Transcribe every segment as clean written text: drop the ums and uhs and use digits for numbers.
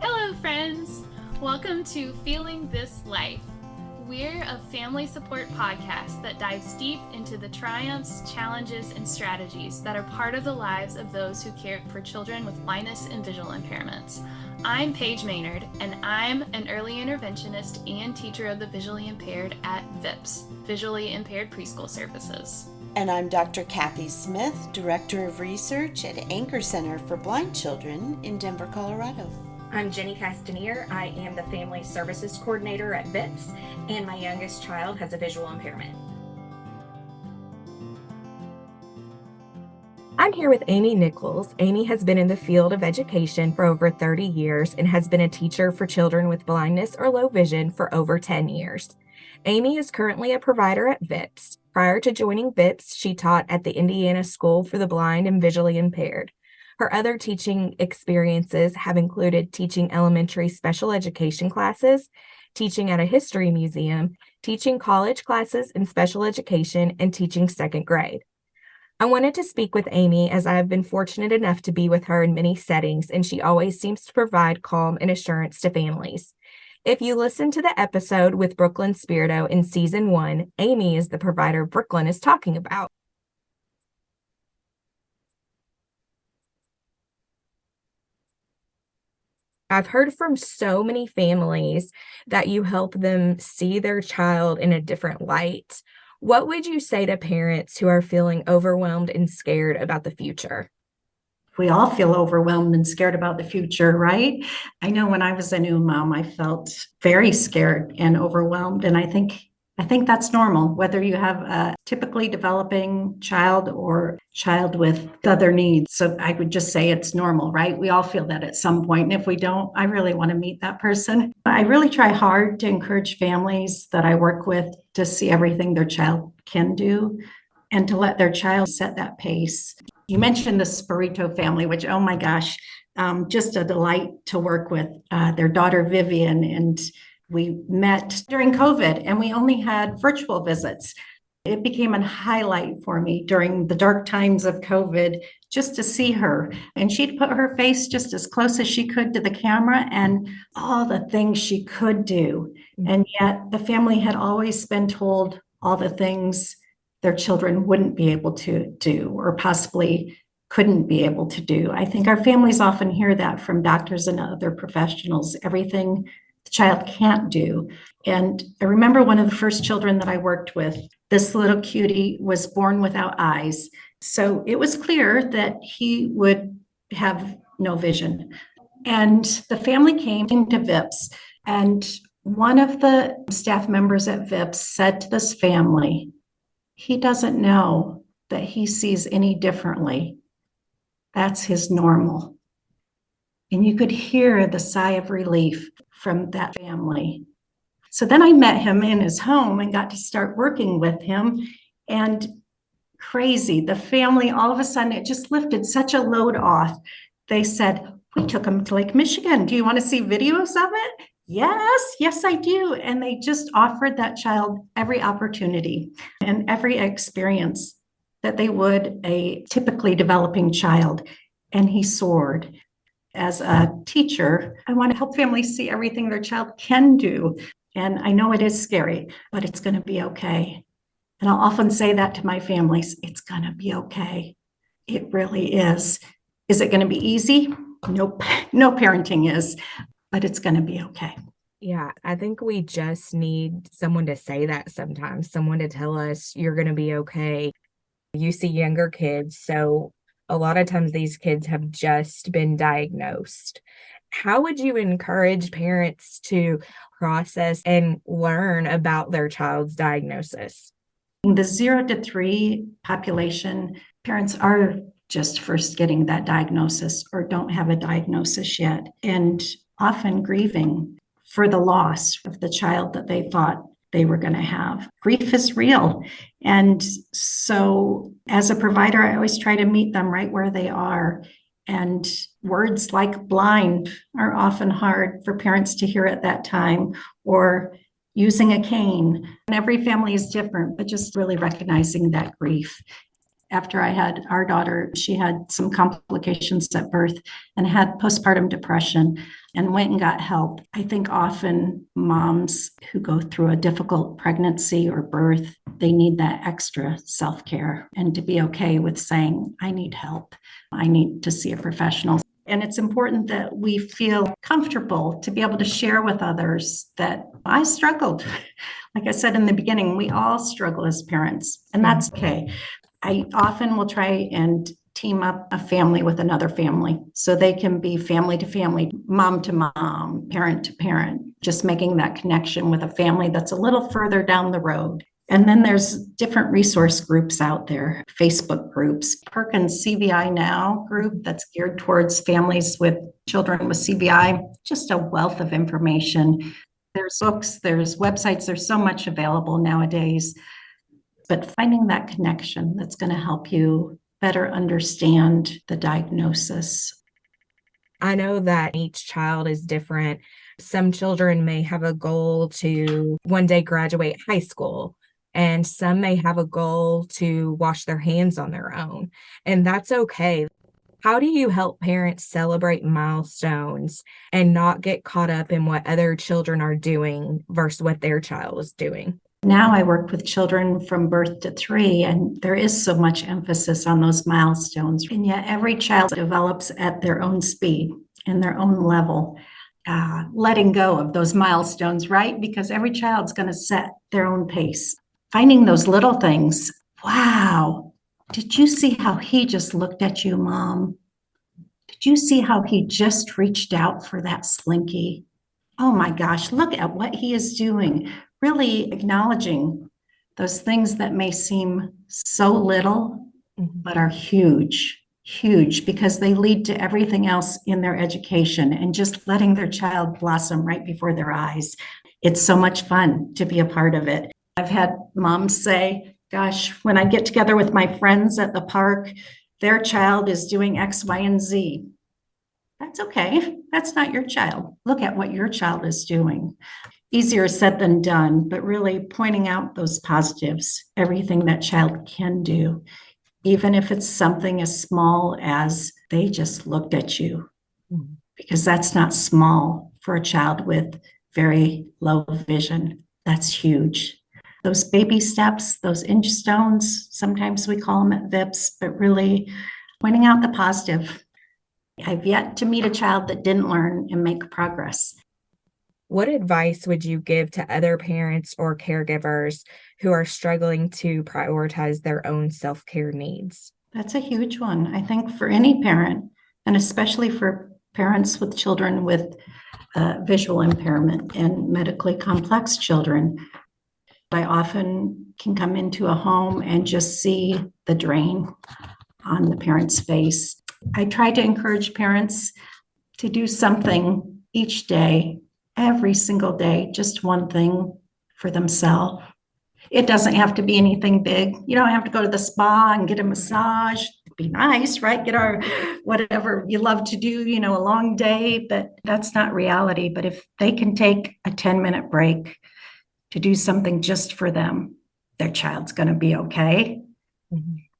Hello, friends! Welcome to Feeling This Life. We're a family support podcast that dives deep into the triumphs, challenges, and strategies that are part of the lives of those who care for children with blindness and visual impairments. I'm Paige Maynard, and I'm an early interventionist and teacher of the visually impaired at VIPS, Visually Impaired Preschool Services. And I'm Dr. Cathy Smith, Director of Research at Anchor Center for Blind Children in Denver, Colorado. I'm jcastenir. I am the Family Services Coordinator at VIPS, and my youngest child has a visual impairment. I'm here with Amy Nichols. Amy has been in the field of education for over 30 years and has been a teacher for children with blindness or low vision for over 10 years. Amy is currently a provider at VIPS. Prior to joining VIPS, she taught at the Indiana School for the Blind and Visually Impaired. Her other teaching experiences have included teaching elementary special education classes, teaching at a history museum, teaching college classes in special education, and teaching second grade. I wanted to speak with Amy as I have been fortunate enough to be with her in many settings, and she always seems to provide calm and assurance to families. If you listen to the episode with Brooklyn Spirito in Season 1, Amy is the provider Brooklyn is talking about. I've heard from so many families that you help them see their child in a different light. What would you say to parents who are feeling overwhelmed and scared about the future? We all feel overwhelmed and scared about the future, right? I know when I was a new mom, I felt very scared and overwhelmed. And I think that's normal, whether you have a typically developing child or child with other needs. So I would just say it's normal, right? We all feel that at some point. And if we don't, I really want to meet that person. I really try hard to encourage families that I work with to see everything their child can do and to let their child set that pace. You mentioned the Spirito family, which, oh my gosh, just a delight to work with. Their daughter, Vivian, and we met during COVID and we only had virtual visits. It became a highlight for me during the dark times of COVID just to see her. And she'd put her face just as close as she could to the camera and all the things she could do. And yet the family had always been told all the things their children wouldn't be able to do or possibly couldn't be able to do. I think our families often hear that from doctors and other professionals, everything the child can't do. And I remember one of the first children that I worked with, this little cutie was born without eyes. So it was clear that he would have no vision. And the family came to VIPS, and one of the staff members at VIPS said to this family, "He doesn't know that he sees any differently. That's his normal." And you could hear the sigh of relief from that family. So then I met him in his home and got to start working with him. And crazy, the family, all of a sudden, it just lifted such a load off. They said, "We took him to Lake Michigan. Do you want to see videos of it?" Yes, I do. And they just offered that child every opportunity and every experience that they would a typically developing child. And he soared. As a teacher, I want to help families see everything their child can do. And I know it is scary, but it's going to be okay. And I'll often say that to my families, it's going to be okay. It really is. Is it going to be easy? Nope. No parenting is. But it's going to be okay. Yeah, I think we just need someone to say that sometimes, someone to tell us you're going to be okay. You see younger kids, so a lot of times these kids have just been diagnosed. How would you encourage parents to process and learn about their child's diagnosis? The 0 to 3 population, parents are just first getting that diagnosis or don't have a diagnosis yet, and often grieving for the loss of the child that they thought they were going to have. Grief is real. And so as a provider, I always try to meet them right where they are. And words like blind are often hard for parents to hear at that time, or using a cane. And every family is different, but just really recognizing that grief. After I had our daughter, she had some complications at birth and had postpartum depression and went and got help. I think often moms who go through a difficult pregnancy or birth, they need that extra self-care and to be okay with saying, I need help. I need to see a professional. And it's important that we feel comfortable to be able to share with others that I struggled. Like I said in the beginning, we all struggle as parents, and that's okay. I often will try and team up a family with another family so they can be family to family, mom to mom, parent to parent, just making that connection with a family that's a little further down the road. And then there's different resource groups out there, Facebook groups, Perkins CVI Now group that's geared towards families with children with CVI, just a wealth of information. There's books, there's websites, there's so much available nowadays. But finding that connection that's going to help you better understand the diagnosis. I know that each child is different. Some children may have a goal to one day graduate high school, and some may have a goal to wash their hands on their own, and that's okay. How do you help parents celebrate milestones and not get caught up in what other children are doing versus what their child is doing? Now I work with children from birth to 3, and there is so much emphasis on those milestones. And yet every child develops at their own speed and their own level, letting go of those milestones, right? Because every child's going to set their own pace. Finding those little things. Wow. Did you see how he just looked at you, Mom? Did you see how he just reached out for that slinky? Oh my gosh, look at what he is doing. Really acknowledging those things that may seem so little, but are huge, huge, because they lead to everything else in their education and just letting their child blossom right before their eyes. It's so much fun to be a part of it. I've had moms say, gosh, when I get together with my friends at the park, their child is doing X, Y, and Z. That's okay. That's not your child. Look at what your child is doing. Easier said than done, but really pointing out those positives, everything that child can do, even if it's something as small as they just looked at you, because that's not small for a child with very low vision. That's huge. Those baby steps, those inch stones, sometimes we call them at VIPS, but really pointing out the positive. I've yet to meet a child that didn't learn and make progress. What advice would you give to other parents or caregivers who are struggling to prioritize their own self-care needs? That's a huge one. I think for any parent, and especially for parents with children with visual impairment and medically complex children, I often can come into a home and just see the drain on the parent's face. I try to encourage parents to do something each day, every single day, just one thing for themselves. It doesn't have to be anything big. You don't have to go to the spa and get a massage. It'd be nice, right? Get our whatever you love to do, a long day, but that's not reality. But if they can take a 10-minute break to do something just for them, their child's going to be okay.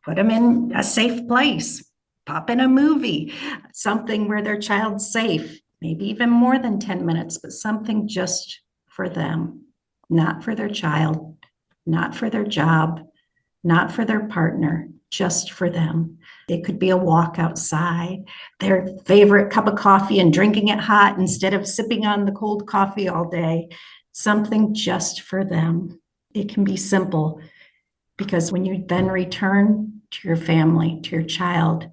Put them in a safe place, pop in a movie, something where their child's safe, maybe even more than 10 minutes, but something just for them, not for their child, not for their job, not for their partner, just for them. It could be a walk outside, their favorite cup of coffee and drinking it hot instead of sipping on the cold coffee all day. Something just for them. It can be simple, because when you then return to your family, to your child,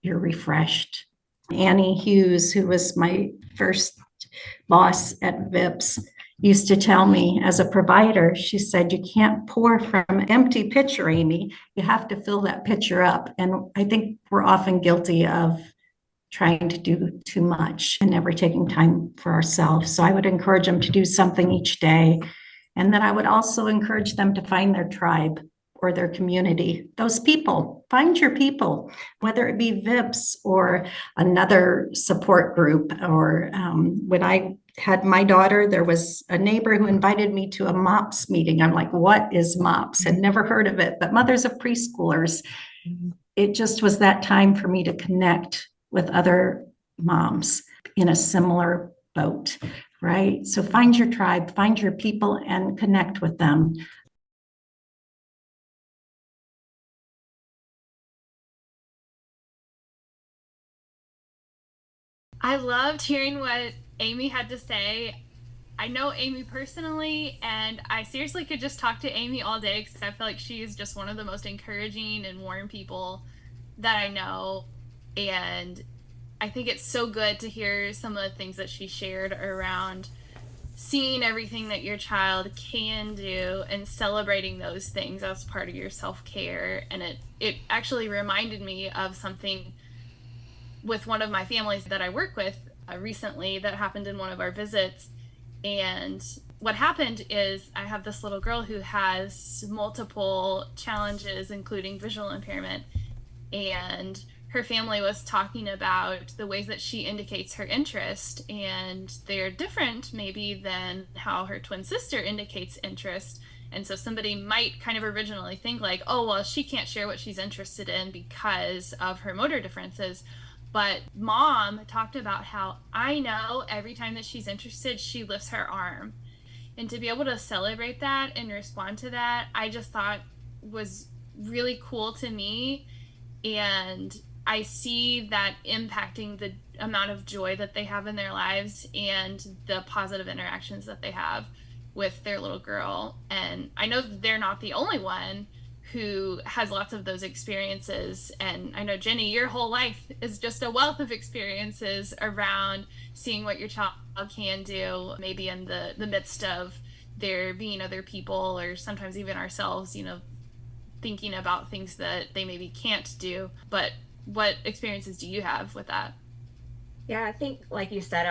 you're refreshed. Annie Hughes, who was my first boss at VIPS, used to tell me as a provider, she said, you can't pour from an empty pitcher, Amy. You have to fill that pitcher up. And I think we're often guilty of trying to do too much and never taking time for ourselves. So I would encourage them to do something each day. And then I would also encourage them to find their tribe or their community, those people. Find your people, whether it be VIPS or another support group. Or when I had my daughter, there was a neighbor who invited me to a MOPS meeting. I'm like, what is MOPS? Had never heard of it, but mothers of preschoolers. It just was that time for me to connect with other moms in a similar boat, right? So find your tribe, find your people, and connect with them. I loved hearing what Amy had to say. I know Amy personally, and I seriously could just talk to Amy all day because I feel like she is just one of the most encouraging and warm people that I know. And I think it's so good to hear some of the things that she shared around seeing everything that your child can do and celebrating those things as part of your self-care. And it actually reminded me of something with one of my families that I work with recently that happened in one of our visits. And what happened is I have this little girl who has multiple challenges, including visual impairment. And her family was talking about the ways that she indicates her interest. And they're different, maybe, than how her twin sister indicates interest. And so somebody might kind of originally think, like, oh, well, she can't share what she's interested in because of her motor differences. But mom talked about how I know every time that she's interested, she lifts her arm. And to be able to celebrate that and respond to that, I just thought was really cool to me. And I see that impacting the amount of joy that they have in their lives and the positive interactions that they have with their little girl. And I know that they're not the only one who has lots of those experiences. And I know, Jenny, your whole life is just a wealth of experiences around seeing what your child can do, maybe in the midst of there being other people or sometimes even ourselves, thinking about things that they maybe can't do. But what experiences do you have with that? Yeah, I think, like you said,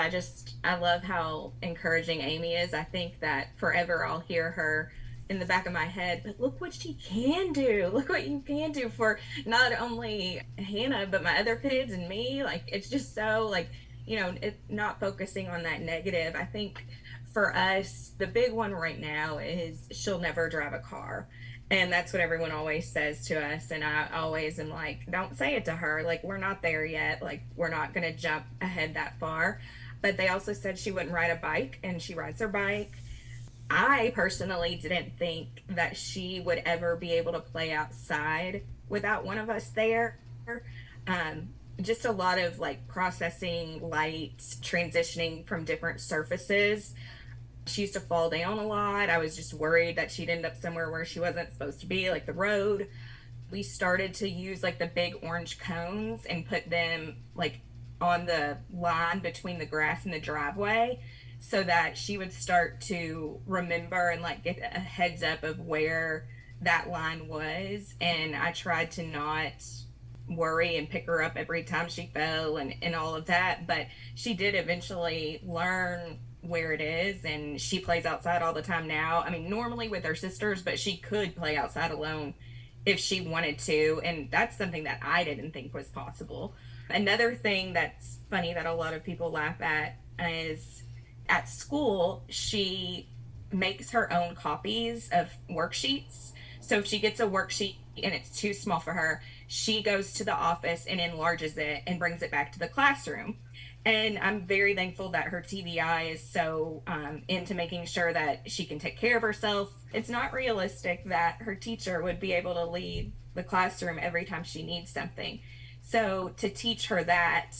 I love how encouraging Amy is. I think that forever I'll hear her in the back of my head, but look what she can do. Look what you can do for not only Hannah, but my other kids and me. Like, it's just so, like, not focusing on that negative. I think for us, the big one right now is she'll never drive a car. And that's what everyone always says to us. And I always am like, don't say it to her. Like, we're not there yet. Like, we're not going to jump ahead that far. But they also said she wouldn't ride a bike, and she rides her bike. I personally didn't think that she would ever be able to play outside without one of us there. Um, just a lot of like processing lights, transitioning from different surfaces. She used to fall down a lot. I was just worried that she'd end up somewhere where she wasn't supposed to be, like the road. We started to use like the big orange cones and put them like on the line between the grass and the driveway so that she would start to remember and like get a heads up of where that line was. And I tried to not worry and pick her up every time she fell and all of that. But she did eventually learn where it is, and she plays outside all the time now. I mean, normally with her sisters, but she could play outside alone if she wanted to. And that's something that I didn't think was possible. Another thing that's funny that a lot of people laugh at is at school, she makes her own copies of worksheets. So if she gets a worksheet and it's too small for her, she goes to the office and enlarges it and brings it back to the classroom. And I'm very thankful that her TVI is so into making sure that she can take care of herself. It's not realistic that her teacher would be able to leave the classroom every time she needs something. So to teach her that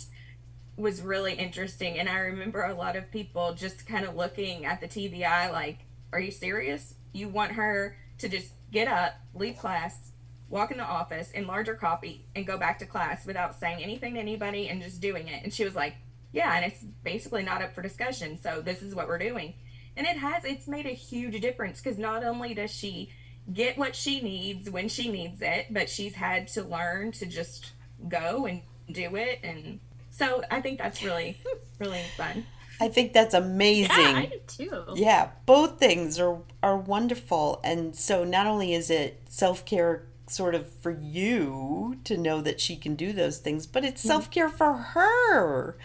was really interesting. And I remember a lot of people just kind of looking at the TVI like, are you serious? You want her to just get up, leave class, walk in the office, enlarge her copy, and go back to class without saying anything to anybody and just doing it? And she was like, yeah, and it's basically not up for discussion. So this is what we're doing. And it's made a huge difference because not only does she get what she needs when she needs it, but she's had to learn to just go and do it. And so I think that's really, really fun. I think that's Yeah, I amazing. do too. Yeah, both things are wonderful. And so not only is it self-care sort of for you to know that she can do those things, but it's self-care for her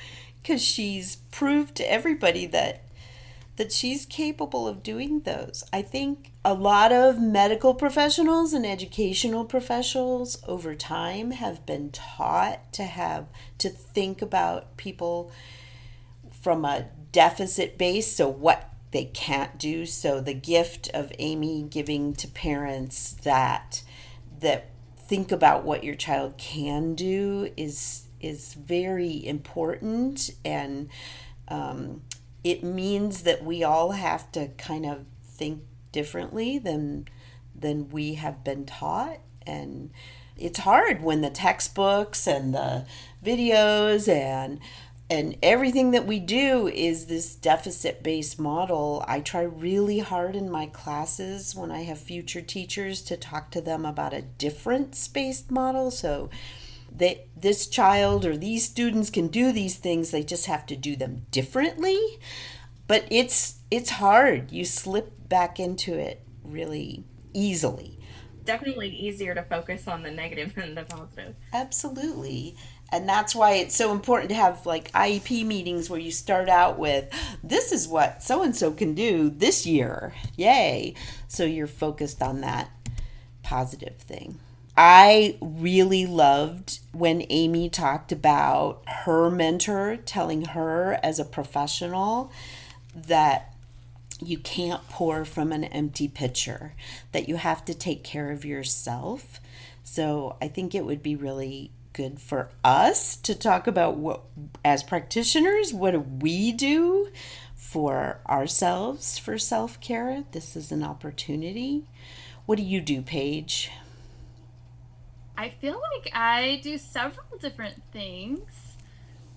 because she's proved to everybody that that she's capable of doing those. I think a lot of medical professionals and educational professionals over time have been taught to think about people from a deficit base, so what they can't do. So the gift of Amy giving to parents that think about what your child can do is very important, and it means that we all have to kind of think differently than we have been taught. And it's hard when the textbooks and the videos and everything that we do is this deficit-based model. I try really hard in my classes when I have future teachers to talk to them about a difference-based model. So this child or these students can do these things, they just have to do them differently. But it's hard. You slip back into it really easily. Definitely easier to focus on the negative than the positive. Absolutely. And that's why it's so important to have like IEP meetings where you start out with, this is what so-and-so can do this year. Yay. So you're focused on that positive thing. I really loved when Amy talked about her mentor telling her as a professional that you can't pour from an empty pitcher, that you have to take care of yourself. So I think it would be really good for us to talk about what, as practitioners, what do we do for ourselves for self-care? This is an opportunity. What do you do, Paige? I feel like I do several different things.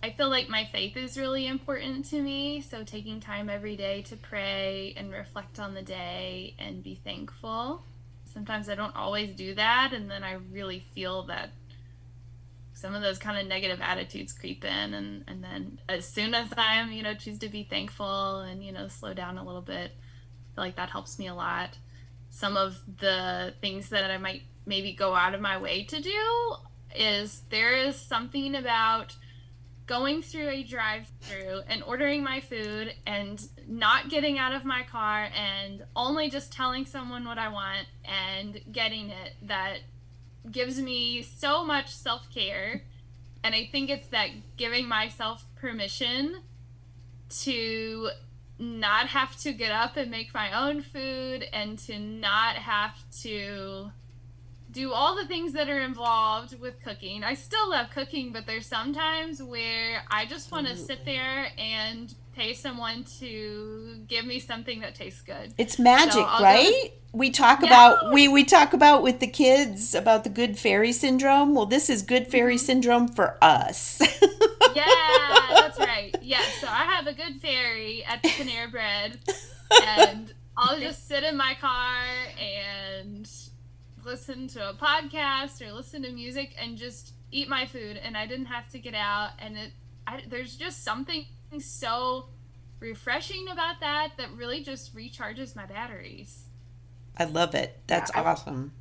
I feel like my faith is really important to me, so taking time every day to pray and reflect on the day and be thankful. Sometimes I don't always do that, and then I really feel that some of those kind of negative attitudes creep in, and then as soon as I'm, choose to be thankful and, slow down a little bit, I feel like that helps me a lot. Some of the things that I might maybe go out of my way to do is there is something about going through a drive-through and ordering my food and not getting out of my car and only just telling someone what I want and getting it that gives me so much self-care. And I think it's that giving myself permission to not have to get up and make my own food and to not have to do all the things that are involved with cooking. I still love cooking, but there's some times where I just want to sit there and pay someone to give me something that tastes good. It's magic, right? We talk about we talk about with the kids about the good fairy syndrome. Well, this is good fairy syndrome for us. Yeah, that's right. Yeah, so I have a good fairy at the Panera Bread, and I'll just sit in my car and listen to a podcast or listen to music and just eat my food, and I didn't have to get out, and there's just something so refreshing about that really just recharges my batteries. I love it. That's awesome.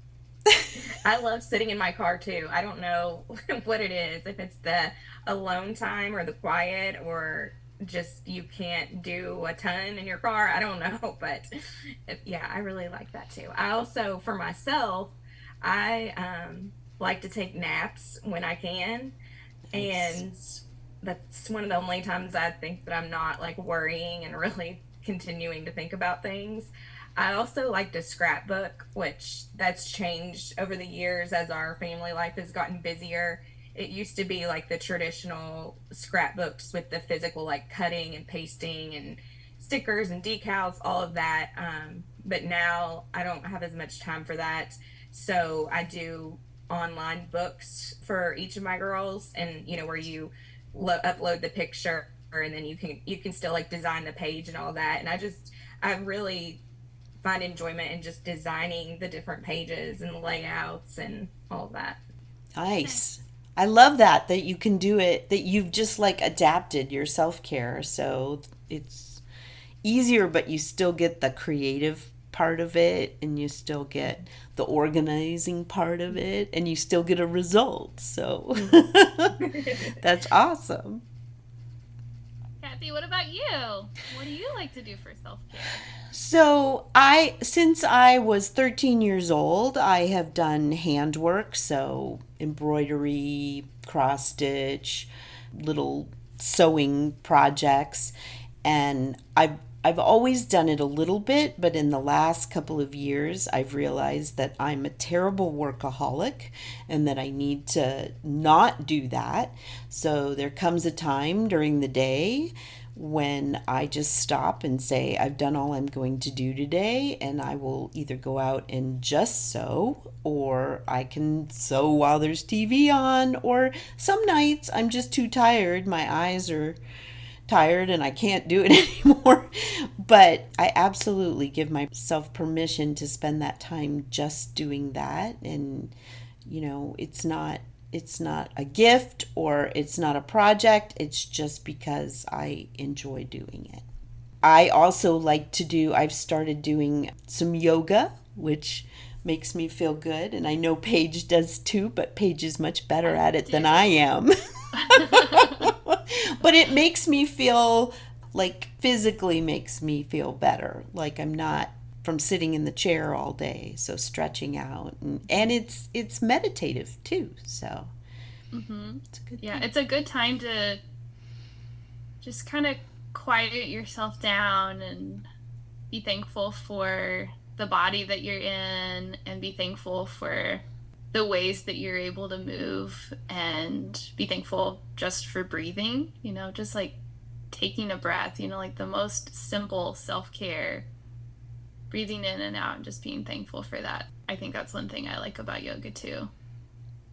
I love sitting in my car too. I don't know what it is, if it's the alone time or the quiet or just you can't do a ton in your car. I don't know, but yeah, I really like that too. I also, for myself, I like to take naps when I can. Nice. And that's one of the only times I think that I'm not like worrying and really continuing to think about things. I also like to scrapbook, which that's changed over the years as our family life has gotten busier. It used to be like the traditional scrapbooks with the physical like cutting and pasting and stickers and decals, all of that. But now I don't have as much time for that. So I do online books for each of my girls, and where you upload the picture and then you can still like design the page and all that. And I really find enjoyment in just designing the different pages and the layouts and all of that. Nice. I love that you can do it, that you've just like adapted your self-care. So it's easier, but you still get the creative part of it, and you still get the organizing part of it, and you still get a result. So that's awesome. Cathy, what about you? What do you like to do for self-care? So since I was 13 years old, I have done handwork, so embroidery, cross stitch, little sewing projects, and I've always done it a little bit, but in the last couple of years, I've realized that I'm a terrible workaholic and that I need to not do that. So there comes a time during the day when I just stop and say, I've done all I'm going to do today, and I will either go out and just sew, or I can sew while there's TV on, or some nights I'm just too tired. My eyes are tired and I can't do it anymore. But I absolutely give myself permission to spend that time just doing that. And, it's not a gift or it's not a project. It's just because I enjoy doing it. I also I've started doing some yoga, which makes me feel good. And I know Paige does too, but Paige is much better at it than I am. But it makes me feel physically makes me feel better. Like I'm not from sitting in the chair all day. So stretching out and it's meditative too. So it's a good Yeah, thing. it's a good time to just kind of quiet yourself down and be thankful for the body that you're in and be thankful for the ways that you're able to move and be thankful just for breathing, just taking a breath, the most simple self-care, breathing in and out and just being thankful for that. I think that's one thing I like about yoga too.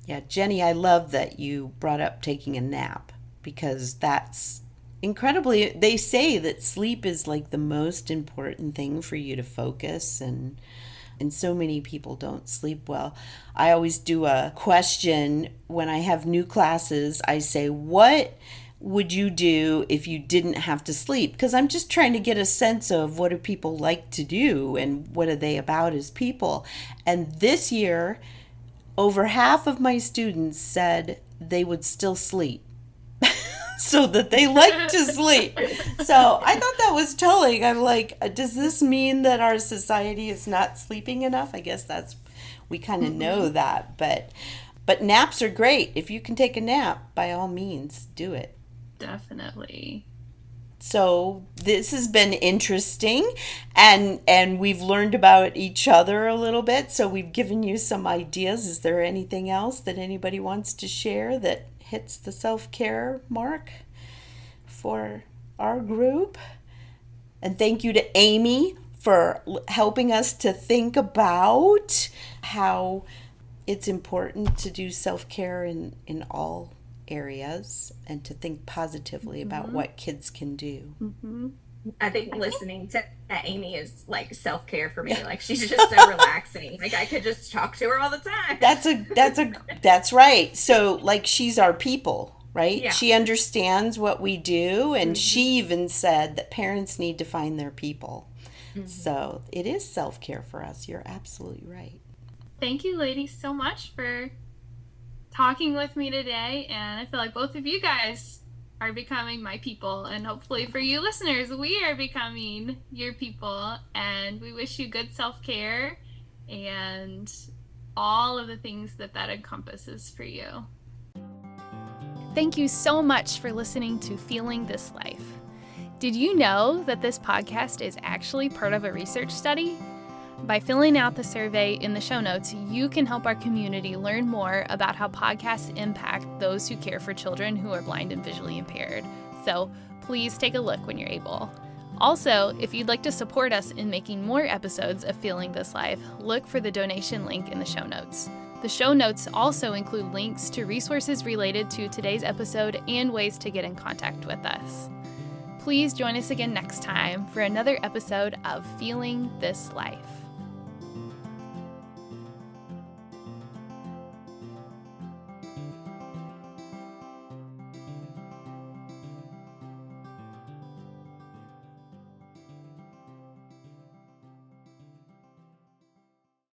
Yeah, Jenny, I love that you brought up taking a nap because that's incredibly, they say that sleep is the most important thing for you to focus and so many people don't sleep well. I always do a question when I have new classes. I say, what would you do if you didn't have to sleep? Because I'm just trying to get a sense of what do people like to do and what are they about as people. And this year, over half of my students said they would still sleep. So that they like to sleep. So I thought that was telling. I'm like, does this mean that our society is not sleeping enough? I guess we kind of know that. But naps are great. If you can take a nap, by all means, do it. Definitely. So this has been interesting, and we've learned about each other a little bit. So we've given you some ideas. Is there anything else that anybody wants to share that hits the self-care mark for our group? And thank you to Amy for helping us to think about how it's important to do self-care in all areas and to think positively about what kids can do. I think listening to Amy is self-care for me. Yeah. She's just so relaxing. I could just talk to her all the time. That's right. So she's our people, right? Yeah. She understands what we do, and she even said that parents need to find their people. So it is self-care for us. You're absolutely right. Thank you, ladies, so much for talking with me today, and I feel like both of you guys are becoming my people, and hopefully for you listeners, we are becoming your people, and we wish you good self-care and all of the things that encompasses for you. Thank you so much for listening to Feeling This Life. Did you know that this podcast is actually part of a research study? By filling out the survey in the show notes, you can help our community learn more about how podcasts impact those who care for children who are blind and visually impaired. So please take a look when you're able. Also, if you'd like to support us in making more episodes of Feeling This Life, look for the donation link in the show notes. The show notes also include links to resources related to today's episode and ways to get in contact with us. Please join us again next time for another episode of Feeling This Life.